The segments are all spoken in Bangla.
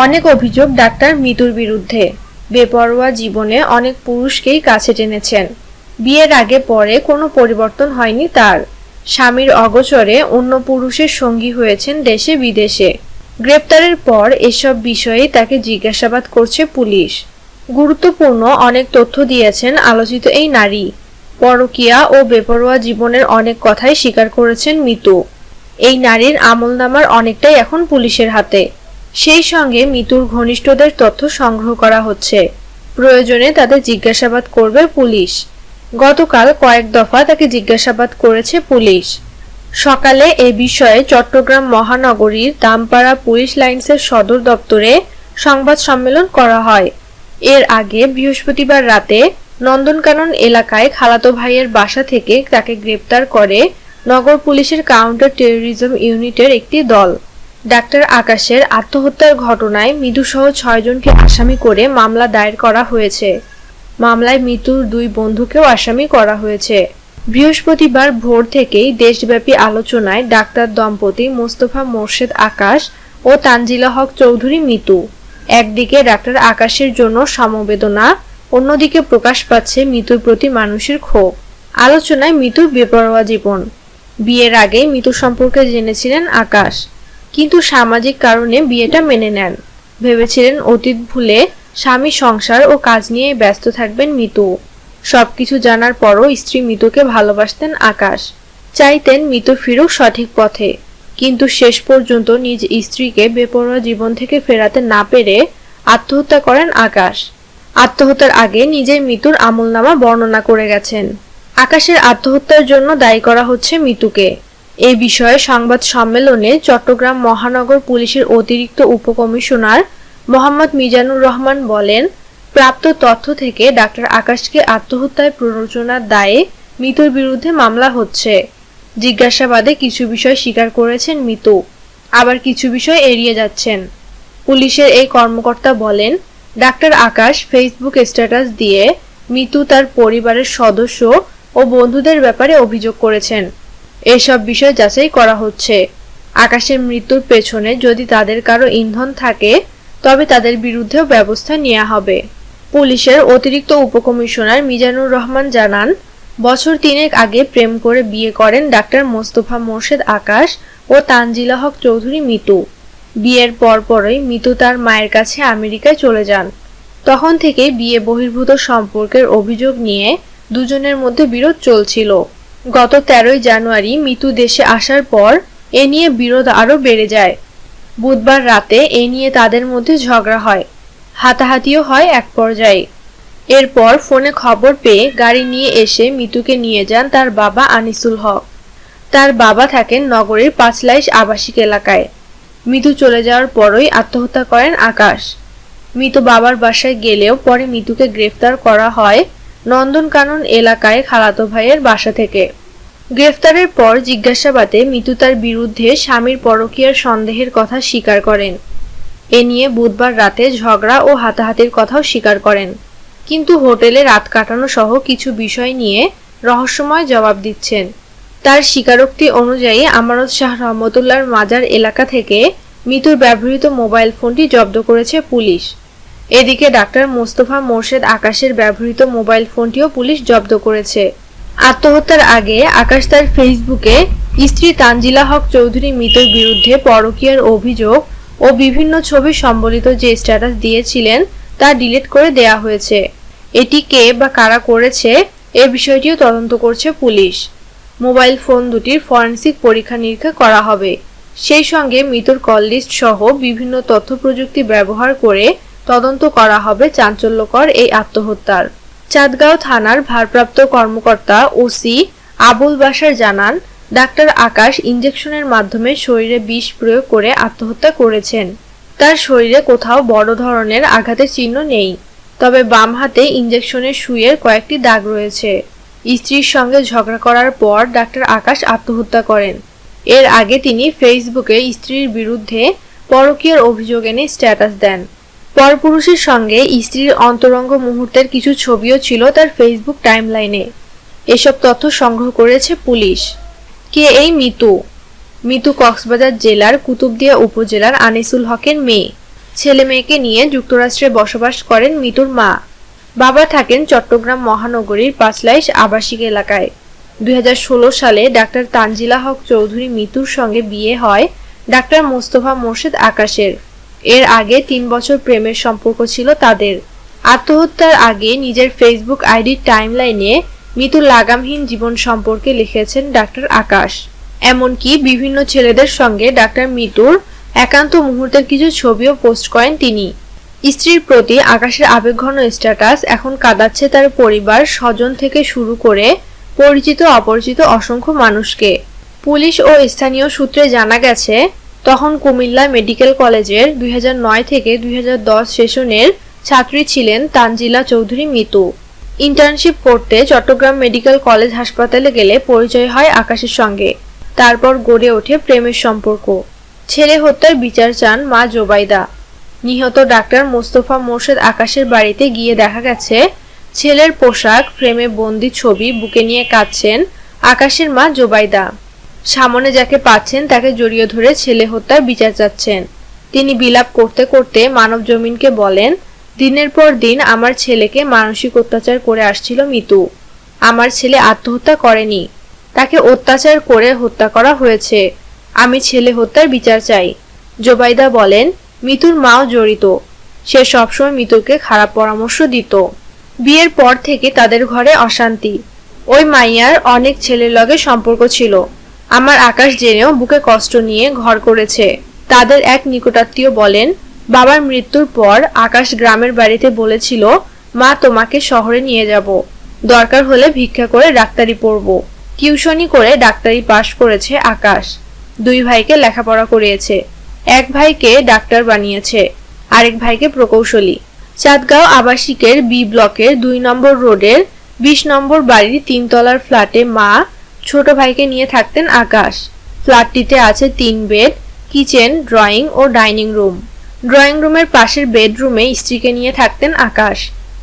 অনেক অভিযোগ ডাক্তার মিতুর বিরুদ্ধে। বেপরোয়া জীবনে অনেক পুরুষকেই কাছে টেনেছেন। বিয়ের আগে পরে কোনো পরিবর্তন হয়নি তার। স্বামীর অগোচরে অন্য পুরুষের সঙ্গী হয়েছেন দেশে বিদেশে। গ্রেপ্তারের পর এসব বিষয়ে তাকে জিজ্ঞাসাবাদ করছে পুলিশ। গুরুত্বপূর্ণ অনেক তথ্য দিয়েছেন আলোচিত এই নারী। পরকীয়া ও বেপরোয়া জীবনের অনেক কথাই স্বীকার করেছেন মিতু। এই নারীর আমলনামার অনেকটাই এখন পুলিশের হাতে। সেই সঙ্গে মিতুর ঘনিষ্ঠদের তথ্য সংগ্রহ করা হচ্ছে। প্রয়োজনে তাদের জিজ্ঞাসাবাদ করবে পুলিশ। গতকাল কয়েক দফা তাকে জিজ্ঞাসাবাদ করেছে পুলিশ। সকালে এ বিষয়ে চট্টগ্রাম মহানগরীর দামপাড়া পুলিশ লাইন্সের সদর দপ্তরে সংবাদ সম্মেলন করা হয়। এর আগে বৃহস্পতিবার রাতে নন্দনকানন এলাকায় খালাতো ভাইয়ের বাসা থেকে তাকে গ্রেপ্তার করে নগর পুলিশের কাউন্টার টেরোরিজম ইউনিটের একটি দল। ডাক্তার আকাশের আত্মহত্যার ঘটনায় মৃত্যুসহ ৬ জনকে আসামি করে মামলা দায়ের করা হয়েছে। মামলায় মৃত্যুর ২ বন্ধুকেও আসামি করা হয়েছে। বৃহস্পতিবার ভোর থেকেই দেশব্যাপী আলোচনায় ডাক্তার দম্পতি মোস্তফা মোর্শেদ আকাশ ও তানজিলা হক চৌধুরী মিতু। একদিকে ডাক্তার আকাশের জন্য সমবেদনা, অন্যদিকে প্রকাশ পাচ্ছে মিতুর প্রতি মানুষের ক্ষোভ। আলোচনায় মিতুর বেপরোয়া জীবন। বিয়ের আগে মিতু সম্পর্কে জেনেছিলেন আকাশ, কিন্তু সামাজিক কারণে বিয়েটা মেনে নেন। ভেবেছিলেন অতীত ভুলে স্বামী সংসার ও কাজ নিয়ে ব্যস্ত থাকবেন মিতু। সবকিছু জানার পরও স্ত্রী মিতুকে ভালোবাসতেন আকাশ, চাইতেন মিতু ফিরুক সঠিক পথে। কিন্তু শেষ পর্যন্ত নিজ স্ত্রীকে বেপরোয়া জীবন থেকে ফেরাতে না পেরে আত্মহত্যা করেন আকাশ। আত্মহত্যার আগে নিজেই মিতুর আমলনামা বর্ণনা করে গেছেন। আকাশের আত্মহত্যার জন্য দায়ী করা হচ্ছে মিতুকে। এ বিষয়ে সংবাদ সম্মেলনে চট্টগ্রাম মহানগর পুলিশের অতিরিক্ত উপকমিশনার মোহাম্মদ মিজানুর রহমান বলেন, প্রাপ্ত তথ্য থেকে ডাক্তার আকাশকে আত্মহত্যায় প্ররোচনার দায়ে মিতুর বিরুদ্ধে মামলা হচ্ছে। জিজ্ঞাসাবাদে কিছু বিষয় স্বীকার করেছেন মিতু, আবার কিছু বিষয় এড়িয়ে যাচ্ছেন। পুলিশের এই কর্মকর্তা বলেন, ডাক্তার আকাশ ফেসবুক স্ট্যাটাস দিয়ে মিতু তার পরিবারের সদস্য ও বন্ধুদের ব্যাপারে অভিযোগ করেছেন। এসব বিষয় যাচাই করা হচ্ছে। আকাশের মৃত্যুর পেছনে যদি তাদের কারো ইন্ধন থাকে তবে তাদের বিরুদ্ধেও ব্যবস্থা নেওয়া হবে। পুলিশের অতিরিক্ত উপকমিশনার মিজানুর রহমান জানান, বছর ৩ আগে প্রেম করে বিয়ে করেন ডাক্তার মোস্তফা মোর্শেদ আকাশ ও তানজিলা হক চৌধুরী মিতু। বিয়ের পরপরই মিতু তার মায়ের কাছে আমেরিকায় চলে যান। তখন থেকেই বিয়ে বহির্ভূত সম্পর্কের অভিযোগ নিয়ে দুজনের মধ্যে বিরোধ চলছিল। গত ১৩ জানুয়ারি মিতু দেশে আসার পর এ নিয়ে বিরোধ আরও বেড়ে যায়। বুধবার রাতে এ নিয়ে তাদের মধ্যে ঝগড়া হয়, হাতাহাতিও হয় এক পর্যায়ে। এরপর ফোনে খবর পেয়ে গাড়ি নিয়ে এসে মিতুকে নিয়ে যান তার বাবা আনিসুল হক। তার বাবা থাকেন নগরীর পাঁচলাইশ আবাসিক এলাকায়। মিতু চলে যাওয়ার পরই আত্মহত্যা করেন আকাশ। মিতু বাবার বাসায় গেলেও পরে মিতুকে গ্রেফতার করা হয় নন্দনকানন এলাকায় খালাতো ভাইয়ের বাসা থেকে। গ্রেফতারের পর জিজ্ঞাসাবাদে মিতু তার বিরুদ্ধে স্বামীর পরকীয়ার সন্দেহের কথা স্বীকার করেন। এ নিয়ে বুধবার রাতে ঝগড়া ও হাতাহাতির কথাও স্বীকার করেন, কিন্তু হোটেলে রাত কাটানো সহ কিছু বিষয় নিয়ে রহস্যময় জবাব দিচ্ছেন। তার স্বীকারোক্তি অনুযায়ী আমানত শাহ রহমতুল্লাহর মাজার এলাকা থেকে মিতুর ব্যবহৃত মোবাইল ফোনটি জব্দ করেছে পুলিশ। এদিকে ডাক্তার মোস্তফা মোর্শেদ আকাশের ব্যবহৃত মোবাইল ফোনটিও পুলিশ জব্দ করেছে। আত্মহত্যার আগে আকাশ তার ফেসবুকে স্ত্রী তানজিলা হক চৌধুরী মিতুর বিরুদ্ধে পরকীয়ার অভিযোগ ও বিভিন্ন ছবি সম্বলিত যে স্ট্যাটাস দিয়েছিলেন তা ডিলিট করে দেয়া হয়েছে। এটি কে বা কারা করেছে এ বিষয়টিও তদন্ত করছে পুলিশ। মোবাইল ফোন দুটির ফরেনসিক পরীক্ষা নিরীক্ষা করা হবে। সেই সঙ্গে মৃত্যুর কল লিস্ট সহ বিভিন্ন তথ্য প্রযুক্তি ব্যবহার করে তদন্ত করা হবে চাঞ্চল্যকর এই আত্মহত্যার। চাঁদগাঁও থানার ভারপ্রাপ্ত কর্মকর্তা ওসি আবুল বাশার জানান, ডাক্তার আকাশ ইনজেকশনের মাধ্যমে শরীরে বিষ প্রয়োগ করে আত্মহত্যা করেছেন। তার শরীরে কোথাও বড় ধরনের আঘাতের চিহ্ন নেই, তবে বাম হাতে ইনজেকশনের সুইয়ের কয়েকটি দাগ রয়েছে। স্ত্রীর সঙ্গে ঝগড়া করার পর ডাক্তার আকাশ আত্মহত্যা করেন। এর আগে তিনি ফেসবুকে স্ত্রীর বিরুদ্ধে পরকীয়ার অভিযোগ এনে স্ট্যাটাস দেন। পরপুরুষের সঙ্গে স্ত্রীর অন্তরঙ্গ মুহূর্তের কিছু ছবিও ছিল তার ফেসবুক টাইমলাইনে। এসব তথ্য সংগ্রহ করেছে পুলিশ। কে এই মিতু? মিতু কক্সবাজার জেলার কুতুবদিয়া উপজেলার আনিসুল হকের মেয়ে। ছেলে মেয়েকে নিয়ে যুক্তরাষ্ট্রে বসবাস করেন মিতুর মা। বাবা থাকেন চট্টগ্রাম মহানগরীর পাঁচলাইশ আবাসিক এলাকায়। 2016 সালে ডাক্তার তানজিলা হক চৌধুরী মিতুর সঙ্গে বিয়ে হয় ডাক্তার মোস্তফা মোর্শেদ আকাশের। এর আগে 3 বছর প্রেমের সম্পর্ক ছিল তাদের। আত্মহত্যার আগে নিজের ফেসবুক আইডির টাইমলাইনে মিতুর লাগামহীন জীবন সম্পর্কে লিখেছেন ডাক্তার আকাশ। এমনকি বিভিন্ন ছেলেদের সঙ্গে ডাক্তার মিতুর একান্ত মুহূর্তের কিছু ছবিও পোস্ট করেন তিনি। স্ত্রীর প্রতি আকাশের আবেগঘন স্ট্যাটাস এখন কাঁদাচ্ছে তার পরিবার, স্বজন থেকে শুরু করে পরিচিত অপরিচিত অসংখ্য মানুষকে। পুলিশ ও স্থানীয় সূত্রে জানা গেছে, তখন কুমিল্লা মেডিকেল কলেজের 2009 থেকে 2010 সেশনের ছাত্রী ছিলেন তানজিলা চৌধুরী মিতু। ইন্টার্নশিপ করতে চট্টগ্রাম মেডিকেল কলেজ হাসপাতালে গেলে পরিচয় হয় আকাশের সঙ্গে। তারপর গড়ে ওঠে প্রেমের সম্পর্ক। ছেলে হত্যার বিচার চান মা জোবাইদা। নিহত ডাক্তার মোস্তফা মোর্শেদ আকাশের বাড়িতে গিয়ে দেখা গেছে ছেলের পোশাক, ফ্রেমে বন্দি ছবি বুকে নিয়ে কাঁদছেন আকাশের মা জোবাইদা। সামনে যাকে পাচ্ছেন তাকে জড়িয়ে ধরে ছেলে হত্যার বিচার চাচ্ছেন। তিনি বিলাপ করতে করতে মানব জমিনকে বলেন, দিনের পর দিন আমার ছেলেকে মানসিক অত্যাচার করে আসছিল মিতু। আমার ছেলে আত্মহত্যা করেনি, তাকে অত্যাচার করে হত্যা করা হয়েছে। আমি ছেলে হত্যার বিচার চাই। জোবাইদা বলেন, মিতুর মাও জড়িত। সে সবসময় মিতুকে খারাপ পরামর্শ দিত। বিয়ের পর থেকে তাদের ঘরে অশান্তি। ওই মাইয়ার অনেক ছেলের লগে সম্পর্ক ছিল। আমার আকাশ জেনেও বুকে কষ্ট নিয়ে ঘর করেছে। তাদের এক নিকটাত্মীয় বলেন, বাবার মৃত্যুর পর আকাশ গ্রামের বাড়িতে বলেছিল, মা তোমাকে শহরে নিয়ে যাব, দরকার হলে ভিক্ষা করে ডাক্তারি পড়ব। টিউশনি করে ডাক্তারি পাশ করেছে আকাশ। 2 ভাইকে লেখাপড়া করিয়েছে। এক ভাইকে ডাক্তার বানিয়েছে, আরেক ভাইকে প্রকৌশলী। চাঁদগাঁও আবাসিকের বি ব্লকের 2 নম্বর রোডের 20 নম্বর বাড়ির 3 তলার ফ্ল্যাটে মা, ছোট ভাইকে নিয়ে থাকতেন আকাশ। ফ্ল্যাটটিতে আছে 3 বেড, কিচেন, ড্রয়িং ও ডাইনিং রুম। ড্রয়িং রুমের পাশের বেডরুমে স্ত্রীকে নিয়ে থাকতেন আকাশ।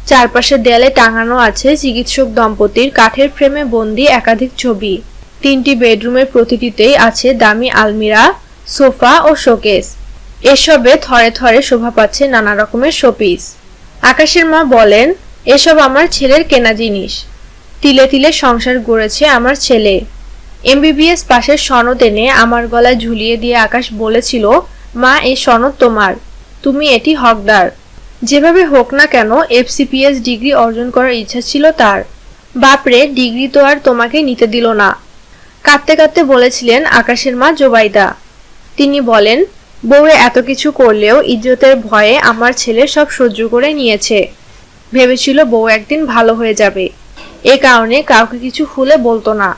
চারপাশের দেয়ালে টাঙানো আছে চিকিৎসক দম্পতির কাঠের ফ্রেমে বন্দি একাধিক ছবি। 3টি বেডরুমের প্রতিটিতেই আছে দামি আলমিরা, সোফা ও শোকেস। এসবে থরে থরে শোভা পাচ্ছে নানা রকমের শোপিস। আকাশের মা বলেন, এসব আমার ছেলের কেনা জিনিস। তিলে তিলে সংসার গড়েছে আমার ছেলে। MBBS পাশের সনদ এনে আমার গলায় ঝুলিয়ে দিয়ে আকাশ বলেছিল, মা এই সনদ তোমার, তুমি এটি হকদার। যেভাবে হোক না কেন FCPS ডিগ্রি অর্জন করার ইচ্ছা ছিল তার। বাপরে, ডিগ্রি তো আর তোমাকে নিতে দিল না। কাঁদতে কাঁদতে বলেছিলেন আকাশের মা জোবাইদা। তিনি বলেন, বউয়ে এত কিছু করলেও ইজ্জতের ভয়ে আমার ছেলে সব সহ্য করে নিয়েছে। ভেবেছিল বউ একদিন ভালো হয়ে যাবে, এ কারণে কাউকে কিছু খুলে বলতো না।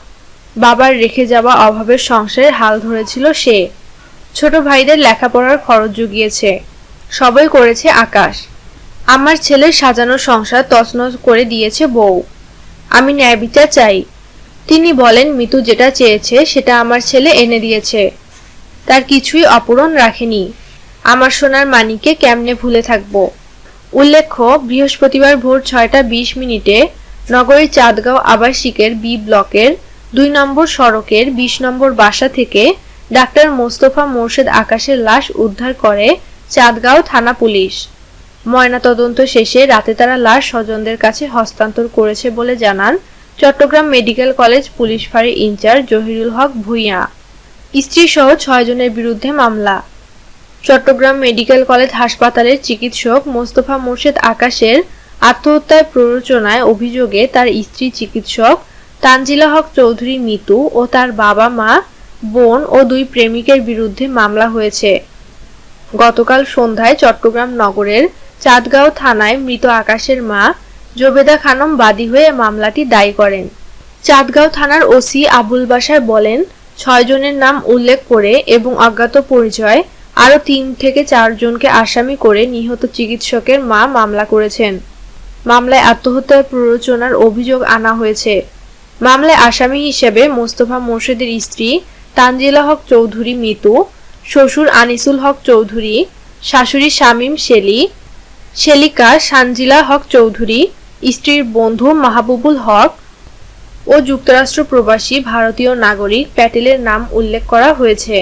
বাবার রেখে যাওয়া অভাবের সংসারে হাল ধরেছিল সে। ছোট ভাইদের লেখাপড়ার খরচ জুগিয়েছে। সবই করেছে আকাশ। আমার ছেলের সাজানো সংসার তছনছ করে দিয়েছে বউ। আমি ন্যায় বিচার চাই। তিনি বলেন, মিতু যেটা চেয়েছে সেটা আমার ছেলে এনে দিয়েছে, তার কিছুই অপূরণ রাখেনি। আমার সোনার মানিকে কেমনে ভুলে থাকবো। উল্লেখ্য, বৃহস্পতিবার ভোর 6:20 নগরীর চাঁদগাঁও আবাসিকের বি ব্লকের 2 নম্বর সড়কের 20 নম্বর বাসা থেকে ডাক্তার মোস্তফা মোর্শেদ আকাশের লাশ উদ্ধার করে চাঁদগাঁও থানা পুলিশ। ময়নাতদন্ত শেষে রাতে তারা লাশ স্বজনদের কাছে হস্তান্তর করেছে বলে জানান চট্টগ্রাম মেডিকেল কলেজ পুলিশ ফাঁড়ির ইনচার্জ জহিরুল হক ভূঁইয়া। স্ত্রী সহ 6 জনের বিরুদ্ধে মামলা। চট্টগ্রাম মেডিকেল কলেজ হাসপাতালের চিকিৎসক মোস্তফা মোর্শেদ আকাশের আত্মহত্যার প্ররোচনায় অভিযোগে তার স্ত্রী চিকিৎসক তানজিলা হক চৌধুরী মিতু ও তার বাবা, মা, বোন ও 2 প্রেমিকের বিরুদ্ধে মামলা হয়েছে। গতকাল সন্ধ্যায় চট্টগ্রাম নগরের চাঁদগাঁও থানায় মৃত আকাশের মা জোবেদা খানম বাদী হয়ে মামলাটি দায়ী করেন। চাঁদগাঁও থানার ওসি আবুল বাশার বলেন, 6 জনের নাম উল্লেখ করে এবং অজ্ঞাত পরিচয় আরও 3 থেকে 4 জনকে আসামি করে নিহত চিকিৎসকের মা মামলা করেছেন। মামলায় আত্মহত্যার প্ররোচনার অভিযোগ আনা হয়েছে। মামলায় আসামি হিসেবে মোস্তফা মোর্শেদের স্ত্রী তানজিলা হক চৌধুরী মিতু, শ্বশুর আনিসুল হক চৌধুরী, শাশুড়ি শামীম শেলিকা সানজিলা হক চৌধুরী, স্ত্রীর বন্ধু মাহবুবুল হক ও যুক্তরাষ্ট্র প্রবাসী ভারতীয় নাগরিক প্যাটেলের নাম উল্লেখ করা হয়েছে।